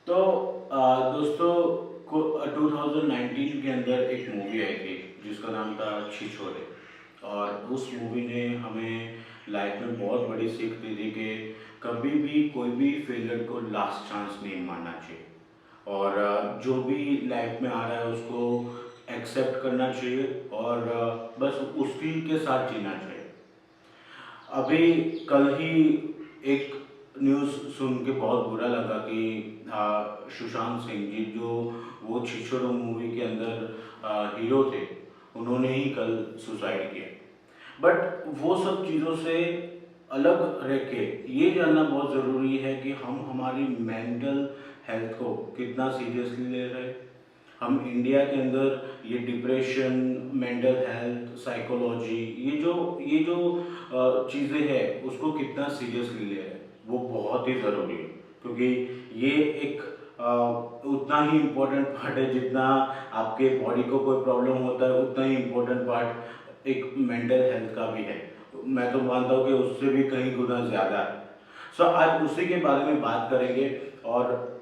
तो दोस्तों 2019 के अंदर एक मूवी आई थी जिसका नाम था छिछोरे। और उस मूवी ने हमें लाइफ में बहुत बड़ी सीख दी थी कि कभी भी कोई भी फेलियर को लास्ट चांस नहीं मानना चाहिए। और जो भी लाइफ में आ रहा है उसको एक्सेप्ट करना चाहिए और बस उसी के साथ जीना चाहिए। अभी कल ही एक न्यूज़ सुन के बहुत बुरा लगा कि सुशांत सिंह जी जो वो छिछोरे मूवी के अंदर हीरो थे, उन्होंने ही कल सुसाइड किया। बट वो सब चीज़ों से अलग रह के ये जानना बहुत ज़रूरी है कि हम हमारी मेंटल हेल्थ को कितना सीरियसली ले रहे हैं। हम इंडिया के अंदर ये डिप्रेशन, मेंटल हेल्थ, साइकोलॉजी, ये जो चीज़ें हैं उसको कितना सीरियसली ले रहे हैं, वो बहुत ही ज़रूरी है। क्योंकि ये एक उतना ही इम्पोर्टेंट पार्ट है जितना आपके बॉडी को कोई प्रॉब्लम होता है, उतना ही इम्पोर्टेंट पार्ट एक मेंटल हेल्थ का भी है। मैं तो मानता हूँ कि उससे भी कहीं गुना ज़्यादा है। सो आज उसी के बारे में बात करेंगे और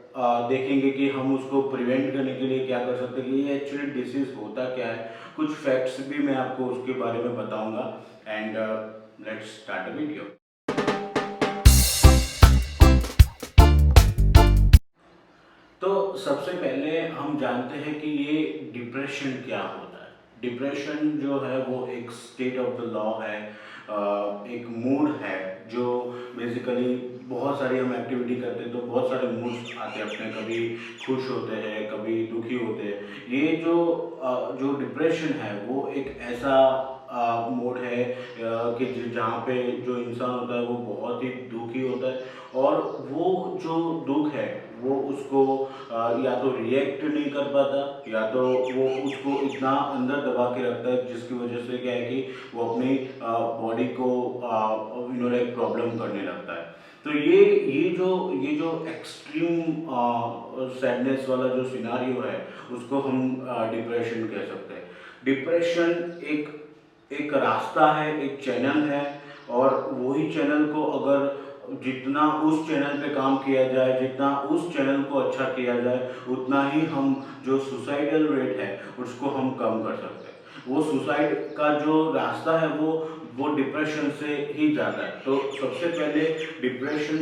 देखेंगे कि हम उसको प्रिवेंट करने के लिए क्या कर सकते हैं कि ये एक्चुअली डिसीज होता क्या है। कुछ फैक्ट्स भी मैं आपको उसके बारे में बताऊंगा। And let's start the video. तो सबसे पहले हम जानते हैं कि ये डिप्रेशन क्या होता है। डिप्रेशन जो है वो एक स्टेट ऑफ द लॉ है, एक मूड है जो बेसिकली बहुत सारी हम एक्टिविटी करते हैं तो बहुत सारे मूड्स आते हैं अपने, कभी खुश होते हैं कभी दुखी होते हैं। ये जो डिप्रेशन है वो एक ऐसा मोड है कि जहाँ पे जो इंसान होता है वो बहुत ही दुखी होता है। और वो जो दुख है वो उसको या तो रिएक्ट नहीं कर पाता या तो वो उसको इतना अंदर दबा के रखता है जिसकी वजह से क्या है कि वो अपनी बॉडी को लाइक प्रॉब्लम करने लगता है। तो ये जो एक्सट्रीम सैडनेस वाला जो सिनारियो है उसको हम डिप्रेशन कह सकते हैं। डिप्रेशन एक एक रास्ता है, एक चैनल है। और वही चैनल को अगर जितना उस चैनल पे काम किया जाए, जितना उस चैनल को अच्छा किया जाए, उतना ही हम जो सुसाइडल रेट है उसको हम कम कर सकते हैं। वो सुसाइड का जो रास्ता है वो डिप्रेशन से ही जाता है। तो सबसे पहले डिप्रेशन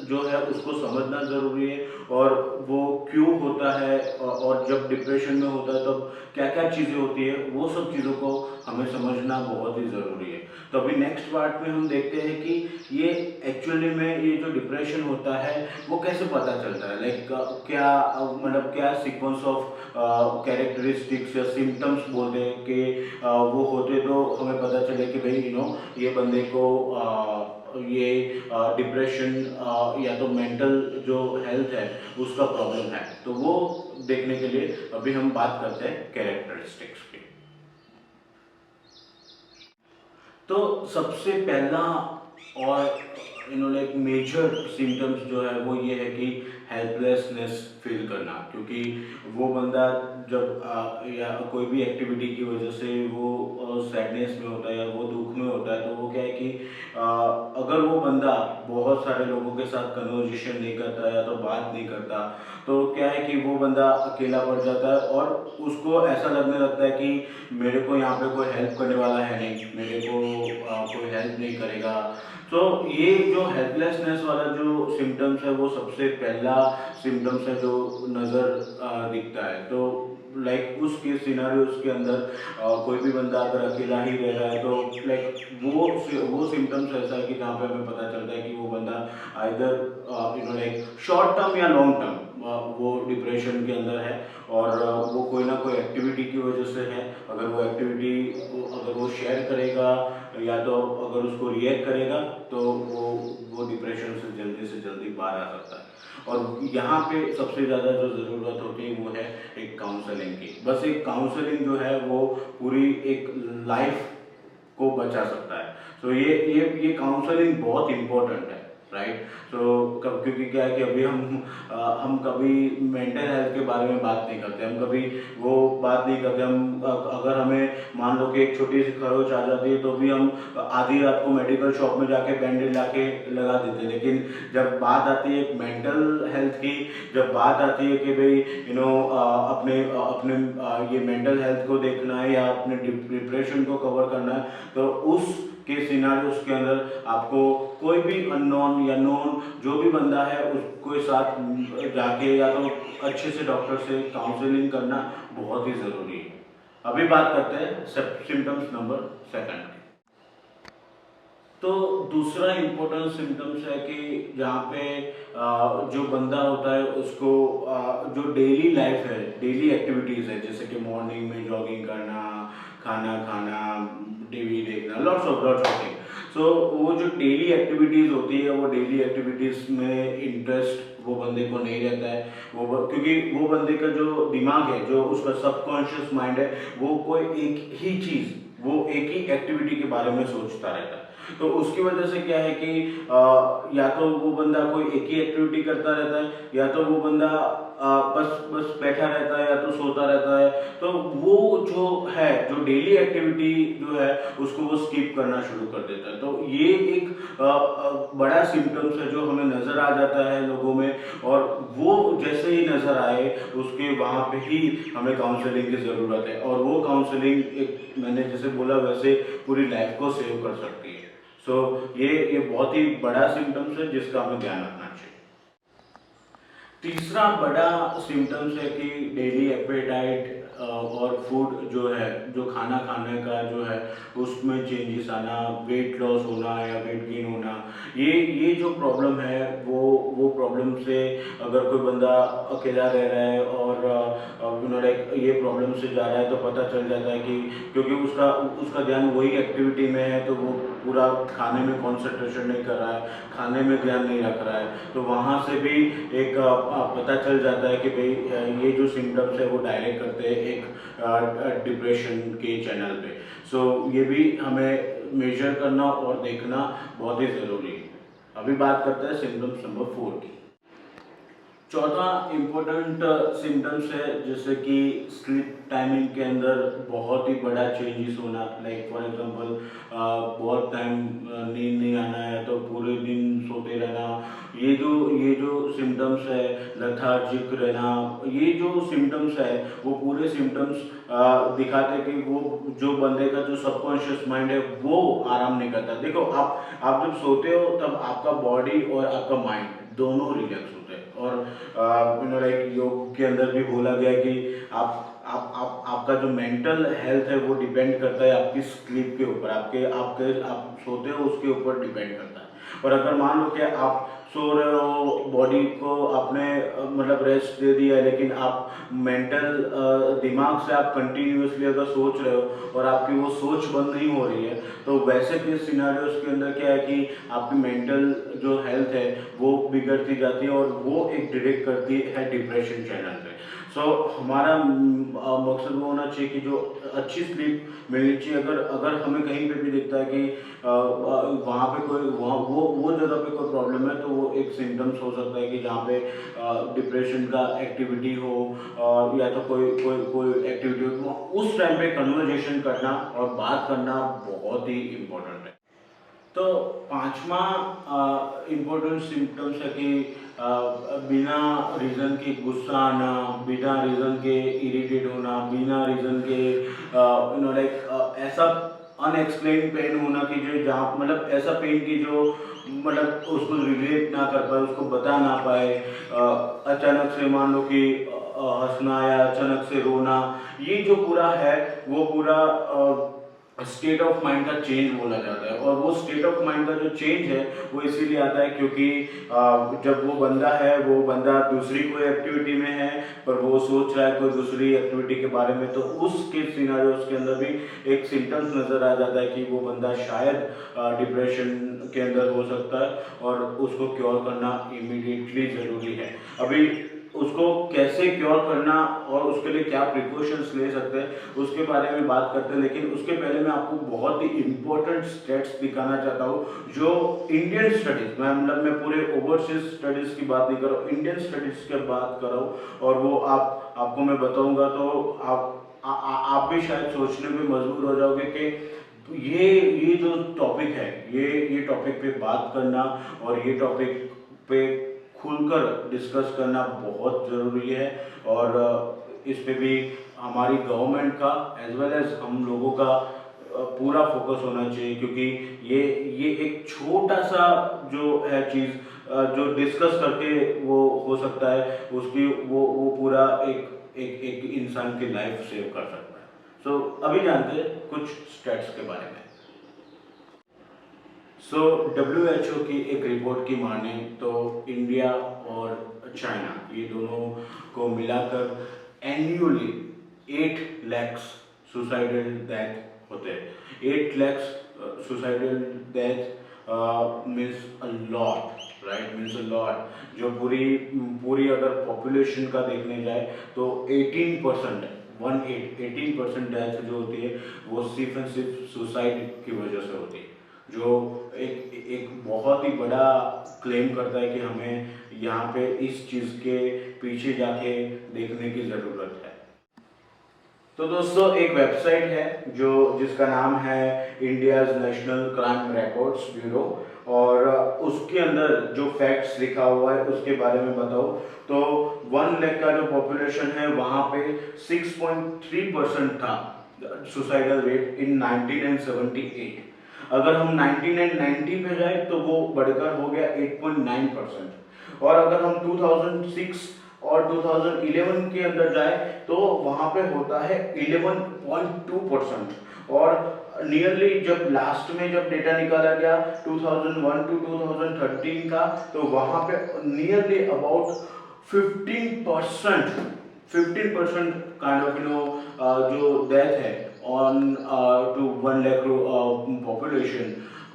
जो है उसको समझना ज़रूरी है और वो क्यों होता है और जब डिप्रेशन में होता है तब क्या क्या चीज़ें होती है, वो सब चीज़ों को हमें समझना बहुत ही ज़रूरी है। तो अभी नेक्स्ट पार्ट में हम देखते हैं कि ये एक्चुअली में ये जो डिप्रेशन होता है वो कैसे पता चलता है। लाइक क्या मतलब क्या सीक्वेंस ऑफ कैरेक्टरिस्टिक्स या सिम्टम्स बोलते हैं कि वो होते तो हमें पता चले कि भाई ये बंदे को ये डिप्रेशन या तो मेंटल जो हेल्थ है उसका प्रॉब्लम है। तो वो देखने के लिए अभी हम बात करते हैं कैरेक्टरिस्टिक्स की। तो सबसे पहला और एक मेजर सिम्टम्स जो है वो ये है कि हेल्पलेसनेस फील करना। क्योंकि वो बंदा जब या कोई भी एक्टिविटी की वजह से वो सैडनेस में होता है या वो दुख में होता है तो वो क्या है कि अगर वो बंदा बहुत सारे लोगों के साथ कन्वर्जेशन नहीं करता या तो बात नहीं करता तो क्या है कि वो बंदा अकेला पड़ जाता है और उसको ऐसा लगने लगता है कि मेरे को यहाँ पे कोई हेल्प करने वाला है नहीं, मेरे को कोई हेल्प नहीं करेगा। तो ये जो हेल्पलेसनेस वाला जो सिम्टम्स है वो सबसे पहला सिम्टम्स है जो नज़र दिखता है। तो लाइक उस केस सिनारियोस के अंदर कोई भी बंदा अगर अकेला ही रह रहा है तो लाइक वो सिम्टम्स ऐसा है कि जहाँ पे हमें पता चलता है कि वो बंदा आइदर लाइक शॉर्ट टर्म या लॉन्ग टर्म वो डिप्रेशन के अंदर है। और वो कोई ना कोई एक्टिविटी की वजह से है। अगर वो एक्टिविटी अगर वो शेयर करेगा या तो अगर उसको रिएक्ट करेगा तो वो डिप्रेशन से जल्दी बाहर आ सकता है। और यहाँ पे सबसे ज़्यादा जो ज़रूरत होती है वो है एक काउंसलिंग की। बस एक काउंसलिंग जो है वो पूरी एक लाइफ को बचा सकता है। तो ये काउंसलिंग बहुत इम्पोर्टेंट है। राइट। सो कब, क्योंकि क्या है कि अभी हम कभी मेंटल हेल्थ के बारे में बात नहीं करते, हम कभी वो बात नहीं करते। अगर हमें मान लो कि एक छोटी सी खरोच आ जाती है तो भी हम आधी रात को मेडिकल शॉप में जाके बैंडेज लाके लगा देते हैं। लेकिन जब बात आती है मेंटल हेल्थ की, जब बात आती है कि भाई अपने अपने ये मेंटल हेल्थ को देखना है या अपने डिप्रेशन को कवर करना है, तो उस के सिनारियोस के अंदर आपको कोई भी अननोन या नोन जो भी बंदा है उसके साथ जाके या तो अच्छे से डॉक्टर से काउंसलिंग करना बहुत ही ज़रूरी है। अभी बात करते हैं सिम्टम्स नंबर सेकंड। तो दूसरा इम्पोर्टेंट सिम्टम्स है कि जहाँ पे जो बंदा होता है उसको जो डेली लाइफ है, डेली एक्टिविटीज़ है, जैसे कि मॉर्निंग में जॉगिंग करना, खाना खाना, टीवी देखना, लॉट्स ऑफ थिंग। सो वो जो डेली एक्टिविटीज़ होती है, वो डेली एक्टिविटीज़ में इंटरेस्ट वो बंदे को नहीं रहता है। क्योंकि वो बंदे का जो दिमाग है, जो उसका सबकॉन्शियस माइंड है, वो कोई एक ही चीज़, वो एक ही एक्टिविटी के बारे में सोचता रहता है। तो उसकी वजह से क्या है कि या तो वो बंदा कोई एक ही एक्टिविटी करता रहता है, या तो वो बंदा बस बस बैठा रहता है, या तो सोता रहता है। तो वो जो है, जो डेली एक्टिविटी जो है, उसको वो स्किप करना शुरू कर देता है। तो ये एक बड़ा सिम्टम्स है जो हमें नज़र आ जाता है लोगों में, और वो जैसे ही नज़र आए उसके वहाँ पे ही हमें काउंसलिंग की ज़रूरत है। और वो काउंसलिंग, एक मैंने जैसे बोला वैसे, पूरी लाइफ को सेव कर सकती है। सो ये बहुत ही बड़ा सिम्टम्स है जिसका हमें ध्यान रखना चाहिए। तीसरा बड़ा सिम्टम्स है कि डेली एपेटाइट और फूड जो है, जो खाना खाने का जो है, उसमें चेंजेस आना, वेट लॉस होना या वेट गेन होना। ये जो प्रॉब्लम है, वो प्रॉब्लम से अगर कोई बंदा अकेला रह रहा है और लाइक ये प्रॉब्लम से जा रहा है, तो पता चल जाता है कि क्योंकि उसका उसका ध्यान वही एक्टिविटी में है, तो वो पूरा खाने में कॉन्सेंट्रेशन नहीं कर रहा है, खाने में ध्यान नहीं रख रहा है। तो वहाँ से भी एक पता चल जाता है कि भाई ये जो सिम्टम्स है वो डायरेक्ट करते हैं एक डिप्रेशन के चैनल पे। सो ये भी हमें मेजर करना और देखना बहुत ही ज़रूरी है। अभी बात करते हैं सिम्टम्स नंबर 4 की। चौथा इम्पोर्टेंट सिम्टम्स है जैसे कि स्लीप टाइमिंग के अंदर बहुत ही बड़ा चेंजेस होना। लाइक फॉर एग्जांपल बहुत टाइम नींद नहीं आना है तो पूरे दिन सोते रहना। ये जो सिम्टम्स है, लेथार्जिक रहना, ये जो सिम्टम्स है वो पूरे सिम्टम्स दिखाते हैं कि वो जो बंदे का जो सबकॉन्शियस माइंड है वो आराम नहीं करता। देखो, आप जब सोते हो तब आपका बॉडी और आपका माइंड दोनों रिलैक्स होते हैं। और लाइक योग के अंदर भी बोला गया कि आपका जो मेंटल हेल्थ है वो डिपेंड करता है आपकी स्लीप के ऊपर, आप सोते हो उसके ऊपर डिपेंड करता है। और अगर मान लो कि आप सो रहे हो, बॉडी को आपने मतलब रेस्ट दे दिया है, लेकिन आप मेंटल दिमाग से आप कंटिन्यूअसली अगर सोच रहे हो और आपकी वो सोच बंद नहीं हो रही है, तो वैसे के सिनारियोस के अंदर क्या है कि आपकी मेंटल जो हेल्थ है वो बिगड़ती जाती है, और वो एक डायरेक्ट करती है डिप्रेशन चैनल पे। सो हमारा मकसद वो होना चाहिए कि जो अच्छी स्लीप मिलनी चाहिए। अगर हमें कहीं पे भी दिखता है कि वहाँ पे कोई वो जगह पे कोई प्रॉब्लम है, तो वो एक सिम्टम्स हो सकता है कि जहाँ पे डिप्रेशन का एक्टिविटी हो, या तो कोई एक्टिविटी हो, उस टाइम पे कन्वर्जेशन करना और बात करना बहुत ही इम्पोर्टेंट है। तो पांचवा इम्पोर्टेंट सिम्टम्स है कि बिना रीज़न के गुस्सा आना, बिना रीज़न के इरिटेट होना, बिना रीज़न के लाइक ऐसा अनएक्सप्लेन पेन होना कि जो जहाँ मतलब ऐसा पेन कि जो मतलब उसको रिलेट ना कर पाए, उसको बता ना पाए। अचानक से मान लो कि हंसना या अचानक से रोना, ये जो पूरा है वो पूरा स्टेट ऑफ माइंड का चेंज बोला जाता है। और वो स्टेट ऑफ माइंड का जो चेंज है वो इसीलिए आता है क्योंकि जब वो बंदा दूसरी कोई एक्टिविटी में है पर वो सोच रहा है कोई दूसरी एक्टिविटी के बारे में, तो उसके सिनारियोस के अंदर भी एक सिम्टम्स नज़र आ जाता है कि वो बंदा शायद डिप्रेशन के अंदर हो सकता है, और उसको क्योर करना इमीडिएटली ज़रूरी है। अभी उसको कैसे क्योर करना और उसके लिए क्या प्रिकॉशंस ले सकते हैं उसके बारे में बात करते हैं। लेकिन उसके पहले मैं आपको बहुत ही इम्पोर्टेंट स्टेट्स दिखाना चाहता हूँ जो इंडियन स्टडीज़, मैं पूरे ओवरसीज स्टडीज़ की बात नहीं कर रहा हूँ, इंडियन स्टडीज़ की बात कर रहा हूँ। और वो आपको मैं बताऊँगा तो आप भी शायद सोचने में मजबूर हो जाओगे कि ये जो टॉपिक है, ये टॉपिक पे बात करना और ये टॉपिक पे खुलकर डिस्कस करना बहुत ज़रूरी है। और इस पे भी हमारी गवर्नमेंट का एज वेल एज हम लोगों का पूरा फोकस होना चाहिए, क्योंकि ये एक छोटा सा जो है चीज़ जो डिस्कस करके वो हो सकता है, उसकी वो पूरा एक इंसान की लाइफ सेव कर सकता है। सो अभी जानते हैं कुछ स्टेट्स के बारे में। सो WHO की एक रिपोर्ट की माने तो इंडिया और चाइना ये दोनों को मिलाकर एन्युअली 8 lakhs सुसाइडल डेथ होते हैं। 8 lakhs suicidal death means a lot, right, means a lot. जो पूरी अगर पॉपुलेशन का देखने जाए तो 18%, 18% डेथ जो होती है वो सिर्फ एंड सिर्फ सुसाइड की वजह से होती है, जो एक बहुत ही बड़ा क्लेम करता है कि हमें यहाँ पे इस चीज़ के पीछे जाके देखने की ज़रूरत है। तो दोस्तों एक वेबसाइट है जिसका नाम है India's national crime records bureau, और उसके अंदर जो फैक्ट्स लिखा हुआ है उसके बारे में बताओ तो 1 लाख का जो पॉपुलेशन है वहाँ पे 6.3% था सुसाइडल रेट इन 1978। अगर हम 1990 पे जाए तो वो बढ़कर हो गया 8.9%। और अगर हम 2006 और 2011 के अंदर जाए तो वहां पे होता है 11.2%। और नियरली जब लास्ट में जब डेटा निकाला गया 2001 टू 2013 का, तो वहां पे नियरली अबाउट 15% 15% काइंड ऑफ जो डेथ है ऑन टू 1 लाख पॉपुलेशन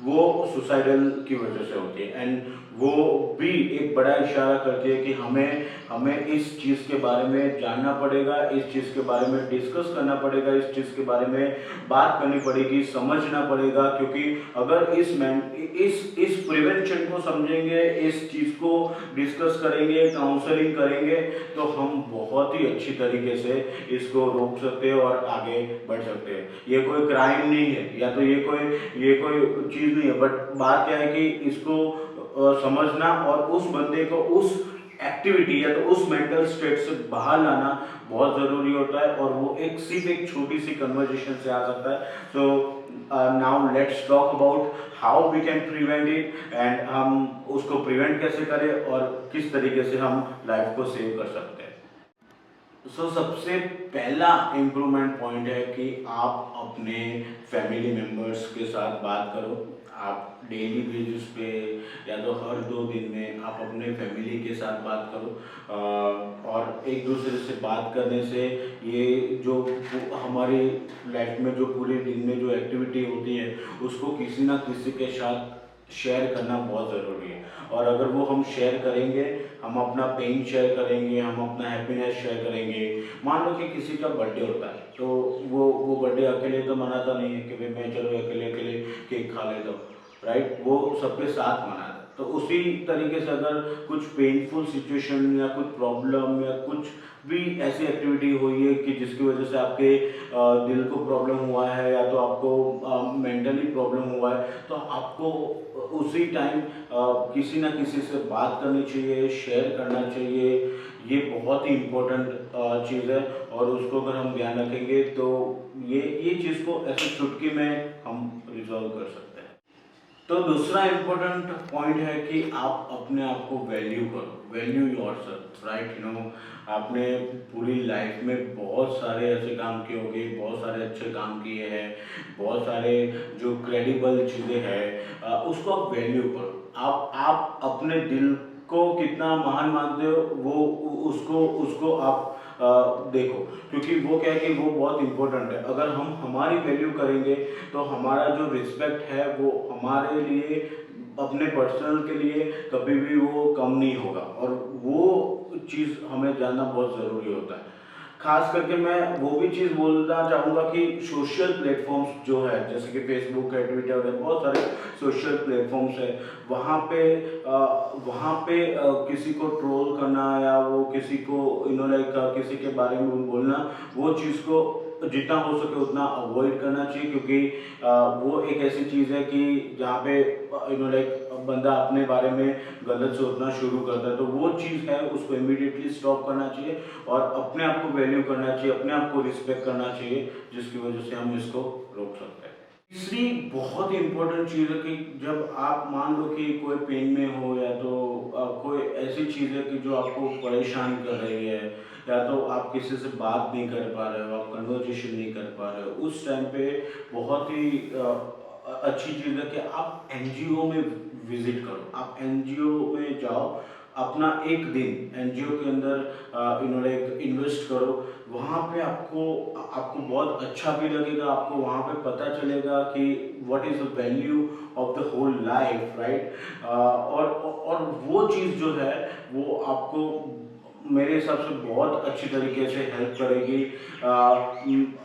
वो सुसाइडल की वजह से होती है। एंड वो भी एक बड़ा इशारा करती है कि हमें इस चीज़ के बारे में जानना पड़ेगा, इस चीज़ के बारे में डिस्कस करना पड़ेगा, इस चीज़ के बारे में बात करनी पड़ेगी, समझना पड़ेगा। क्योंकि अगर इस प्रिवेंशन को समझेंगे, इस चीज़ को डिस्कस करेंगे, काउंसलिंग करेंगे, तो हम बहुत ही अच्छी तरीके से इसको रोक सकते हैं और आगे बढ़ सकते हैं। ये कोई क्राइम नहीं है या तो ये कोई चीज़ नहीं है, बट बात क्या है कि इसको समझना और उस बंदे को उस एक्टिविटी या तो उस मेंटल स्टेट से बाहर लाना बहुत ज़रूरी होता है। और वो सिर्फ एक छोटी सी कन्वर्जेशन से आ सकता है। So now let's talk about how we can prevent it, and हम उसको प्रिवेंट कैसे करें और किस तरीके से हम लाइफ को सेव कर सकते हैं। सबसे पहला इम्प्रूवमेंट पॉइंट है कि आप अपने फैमिली मेम्बर्स के साथ बात करो। आप डेली बेसिस पे या तो हर 2 दिन में आप अपने फैमिली के साथ बात करो। और एक दूसरे से बात करने से ये जो हमारी लाइफ में जो पूरे दिन में जो एक्टिविटी होती है उसको किसी ना किसी के साथ शेयर करना बहुत ज़रूरी है। और अगर वो हम शेयर करेंगे, हम अपना पेन शेयर करेंगे, हम अपना हैप्पीनेस शेयर करेंगे। मान लो कि किसी का बर्थडे होता है तो वो बर्थडे अकेले तो मनाता नहीं है कि भाई मैं चलो अकेले अकेले केक खा लेता हूँ, राइट, वो सबके साथ मनाता है। तो उसी तरीके से अगर कुछ पेनफुल सिचुएशन या कुछ प्रॉब्लम या कुछ भी ऐसी एक्टिविटी हुई है कि जिसकी वजह से आपके दिल को प्रॉब्लम हुआ है या तो आपको मेंटली प्रॉब्लम हुआ है, तो आपको उसी टाइम किसी ना किसी से बात करनी चाहिए, शेयर करना चाहिए। ये बहुत ही इम्पोर्टेंट चीज़ है और उसको अगर हम ध्यान रखेंगे तो ये चीज़ को ऐसे चुटकी में हम रिजॉल्व कर सकते हैं। तो दूसरा इम्पोर्टेंट पॉइंट है कि आप अपने आप को वैल्यू करो, वैल्यू योरसेल्फ, राइट। आपने पूरी लाइफ में बहुत सारे ऐसे काम किए होंगे, बहुत सारे अच्छे काम किए हैं, बहुत सारे जो क्रेडिबल चीज़ें हैं, उसको आप वैल्यू करो। आप अपने दिल को कितना महान मानते हो वो उसको आप देखो, क्योंकि वो क्या है कि वो बहुत इम्पोर्टेंट है। अगर हम हमारी वैल्यू करेंगे तो हमारा जो रिस्पेक्ट है वो हमारे लिए, अपने पर्सनल के लिए कभी भी वो कम नहीं होगा। और वो चीज़ हमें जानना बहुत ज़रूरी होता है। खास करके मैं वो भी चीज़ बोलना चाहूँगा कि सोशल प्लेटफॉर्म्स जो है, जैसे कि फेसबुक है, ट्विटर है, बहुत सारे सोशल प्लेटफॉर्म्स है। वहाँ पे किसी को ट्रोल करना या वो किसी को लाइक किसी के बारे में बोलना, वो चीज़ को जितना हो सके उतना अवॉइड करना चाहिए, क्योंकि वो एक ऐसी चीज़ है कि जहाँ पे लाइक बंदा अपने बारे में गलत सोचना शुरू करता है, तो वो चीज़ है उसको इमीडिएटली स्टॉप करना चाहिए और अपने आप को वैल्यू करना चाहिए, अपने आप को रिस्पेक्ट करना चाहिए, जिसकी वजह से हम इसको रोक सकते हैं। तीसरी बहुत ही इम्पोर्टेंट चीज़ है कि जब आप मान लो कि कोई पेन में हो, या तो कोई ऐसी चीज़ है कि जो आपको परेशान कर रही है, या तो आप किसी से बात नहीं कर पा रहे हो, आप कन्वर्जेशन नहीं कर पा रहे हो, उस टाइम पे बहुत ही अच्छी चीज़ है कि आप एनजीओ में विजिट करो, आप एनजीओ में जाओ, अपना एक दिन एनजीओ के अंदर लाइक इन्वेस्ट करो। वहाँ पे आपको आपको बहुत अच्छा भी लगेगा, आपको वहाँ पे पता चलेगा कि what is the value of the whole life, right. और वो चीज़ जो है वो आपको मेरे हिसाब से बहुत अच्छी तरीके से हेल्प करेगी।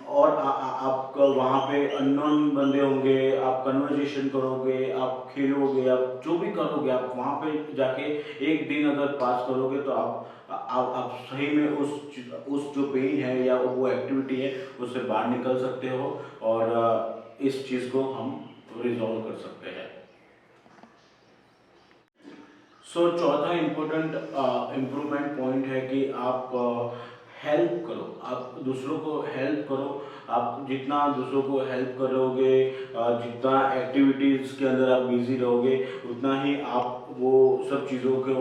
और आप वहाँ पे अननोन बंदे होंगे, आप कन्वर्जेशन करोगे, आप खेलोगे, आप जो भी करोगे, आप वहाँ पे जाके एक दिन अगर पास करोगे तो आप सही में उस जो पेन है या वो एक्टिविटी है उससे बाहर निकल सकते हो, और इस चीज़ को हम रिजॉल्व कर सकते हैं। चौथा इम्पोर्टेंट इम्प्रूवमेंट पॉइंट है कि आप हेल्प करो, आप दूसरों को हेल्प करो। आप जितना दूसरों को हेल्प करोगे, जितना एक्टिविटीज़ के अंदर आप बिजी रहोगे, उतना ही आप वो सब चीज़ों को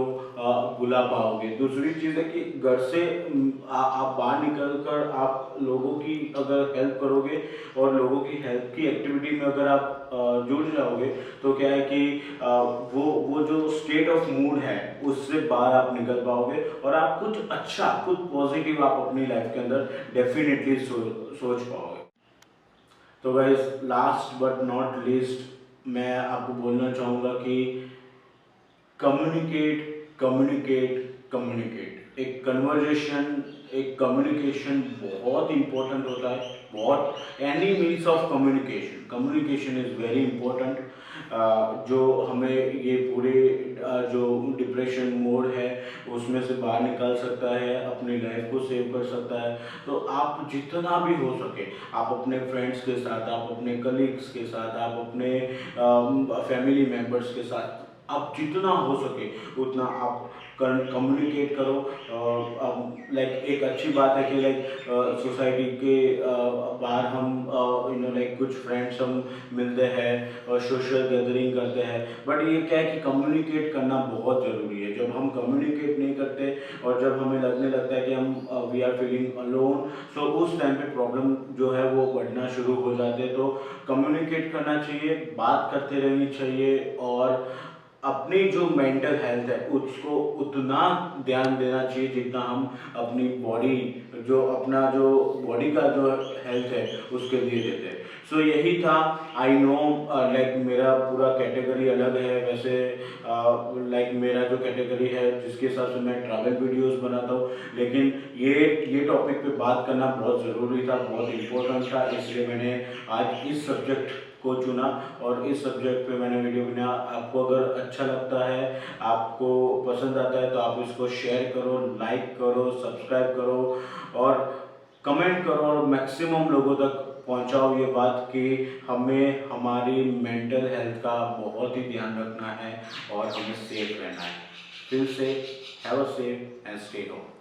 भुला पाओगे। दूसरी चीज़ है कि घर से आप बाहर निकल कर आप लोगों की अगर हेल्प करोगे और लोगों की हेल्प की एक्टिविटी में अगर आप जुड़ जाओगे, तो क्या है कि वो जो स्टेट ऑफ मूड है उससे बाहर आप निकल पाओगे, और आप कुछ अच्छा, कुछ पॉजिटिव आप अपनी लाइफ के अंदर डेफिनेटली सोच पाओगे। तो guys, last but not least मैं आपको बोलना चाहूँगा कि कम्युनिकेट, कम्युनिकेट, कम्युनिकेट। एक कन्वर्जेशन, एक कम्युनिकेशन बहुत इंपॉर्टेंट होता है, बहुत। Any means of communication, communication is very important, जो हमें ये पूरे जो डिप्रेशन मोड है उसमें से बाहर निकाल सकता है, अपनी लाइफ को सेव कर सकता है। तो आप जितना भी हो सके, आप अपने फ्रेंड्स के साथ, आप अपने कलीग्स के साथ, आप अपने फैमिली मेम्बर्स के साथ, आप जितना हो सके उतना आप कम्युनिकेट करो। लाइक एक अच्छी बात है कि लाइक सोसाइटी के बाहर हम लाइक कुछ फ्रेंड्स हम मिलते हैं और सोशल गैदरिंग करते हैं, बट ये क्या है कि कम्युनिकेट करना बहुत ज़रूरी है। जब हम कम्युनिकेट नहीं करते और जब हमें लगने लगता है कि हम वी आर फीलिंग अलोन, सो उस टाइम पे प्रॉब्लम जो है वो बढ़ना शुरू हो जाते हैं। तो कम्युनिकेट करना चाहिए, बात करते रहनी चाहिए, और अपनी जो मेंटल हेल्थ है उसको उतना ध्यान देना चाहिए जितना हम अपनी बॉडी, जो अपना जो बॉडी का जो हेल्थ है उसके लिए देते हैं। यही था। आई नो लाइक मेरा पूरा कैटेगरी अलग है, वैसे लाइक मेरा जो कैटेगरी है जिसके हिसाब से मैं ट्रैवल वीडियोस बनाता हूँ, लेकिन ये टॉपिक पे बात करना बहुत ज़रूरी था, बहुत इम्पोर्टेंट था, इसलिए मैंने आज इस सब्जेक्ट को चुना और इस सब्जेक्ट पे मैंने वीडियो बनाया। आपको अगर अच्छा लगता है, आपको पसंद आता है, तो आप इसको शेयर करो, लाइक करो, सब्सक्राइब करो और कमेंट करो, और मैक्सिमम लोगों तक पहुंचाओ ये बात कि हमें हमारी मेंटल हेल्थ का बहुत ही ध्यान रखना है और हमें सेफ रहना है। फिर से have a safe and stay home.